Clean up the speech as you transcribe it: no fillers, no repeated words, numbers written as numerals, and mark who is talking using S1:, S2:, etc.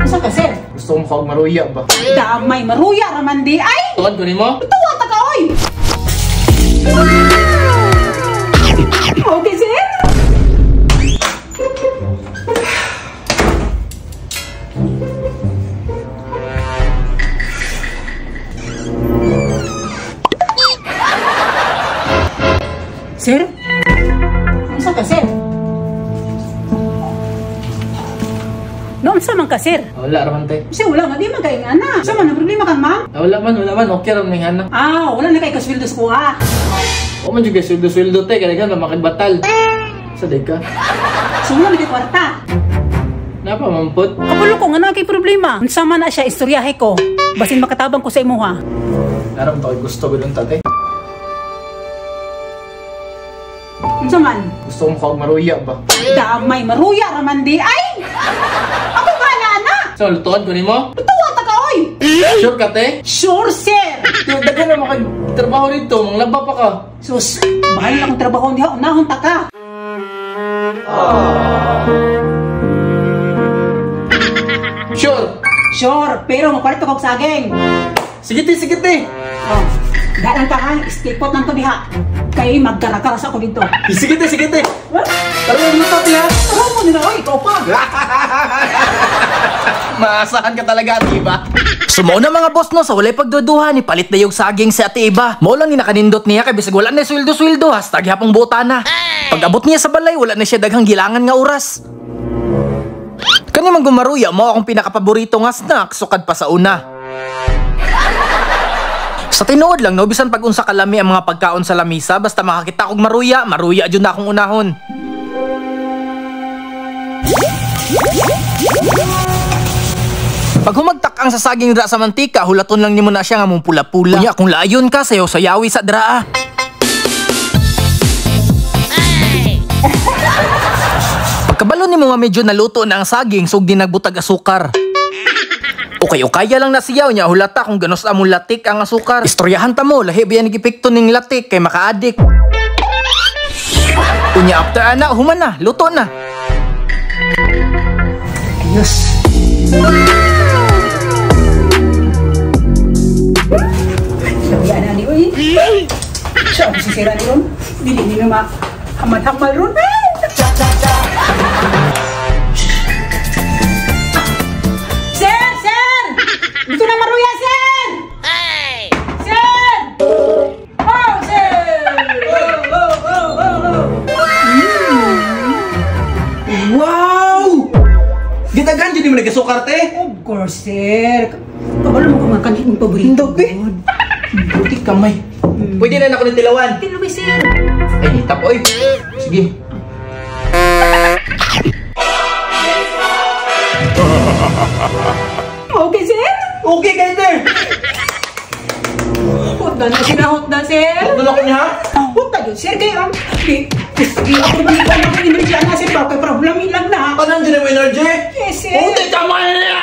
S1: Asa ka, sir?
S2: Gusto mo kag maruya ba?
S1: Damay maruya raman di ay.
S2: Tuwan ko nimo?
S1: Tuwa ta ka oy. Okay, sir? Sir? Asa ka, sir? Noon sa man ka, sir?
S2: Wala raman tay.
S1: Kasi wala nga, di man kayo nga na. Sa man, ang problema ka, ma'am?
S2: Wala man. Okay raman ning hana.
S1: Wala na kayo kaswildo sa kuha.
S2: O man juga sweldo tay kaya ka makibatal. Sa ka.
S1: So, wala na kayo kwarta.
S2: Napa mampot?
S1: Kapulo ko nga na kay problema. Unsa man na siya, istoryahe ko. Basin makatabang ko sa imo, ha?
S2: Naram to gusto ko lang tatay.
S1: Unsa man?
S2: Gusto mo kag maruya ba?
S1: Damay maruya raman di ay. Ako bala na.
S2: So, lutuan ko nimo?
S1: Tuwa ta ka oy.
S2: Sure ka te?
S1: Sure, sir.
S2: Yung dagan na makagtrabaho rito, manglaba pa ka.
S1: Sus, mahal na akong trabaho niya. Unahon ta ka.
S2: Sure.
S1: Sure, pero mapalit ko saging.
S2: Sige te.
S1: Oh, dalang ka ha, istipot ng to diha. Kay magkarakaras ako dito.
S2: Sige te.
S1: What?
S2: Tara mo luto te ha.
S1: Tara mo nila, oy, ikaw pa.
S2: Maasahan ka talaga, diba?
S3: Sumo na mga boss no, sa walay pagduduha ni palit na yung saging sa Ate Iba. Mo lang ni nakanindot niya kay bisag wala na sweldo hashtag hapong buta na. Pag abot niya sa balay, wala na siya daghang gilangan nga oras. Kani man gumaruya mo akong pinakapaborito nga snack sukad pa sa una. Sa tinuod lang no, bisan pag unsa kalami ang mga pagkaon sa lamisa, basta makakita kog maruya jud na akong unahon. Pag humagtak ang sasaging dra sa mantika, hulaton lang nimo na siya nga mong pula-pula. Kunya kung layon ka, sayaw sayawi sa draa. Pagkabalo nimo nga medyo naluto na ang saging, sugdi nagbutag asukar. Okay, lang na siyaw niya, hulata kung ganos among latik ang asukar. Istoryahan ta mo, lahi biya nagipikto ning latik kay makaadik. Kunya after ana, human na, luto na.
S1: Yes. Sabihan na ni uy. Siya ako sisira ni ron. Dili ni na hamad-hamad ron. Sir! Ito na maruya, sir! Sir! Oh, sir!
S2: Wow! Gitagan dyan mo nagasukar te?
S1: Of course, sir. Kabalo mo kung makan yung paborito.
S2: Buti kamay. Pwede na ako ng tilawan.
S1: Tiluwi, sir.
S2: Ay, tapoy. Sige.
S1: Okay, sir?
S2: Okay, Gaiter.
S1: Hot na, sir.
S2: Tulak ko niya ha?
S1: Hot na yun, sir. Kaya, sige, ako naman ikaw na kung energy na, sir. Bakit problem lang na.
S2: Kanan dyan yung energy?
S1: Yes, sir.
S2: Buti kamay niya!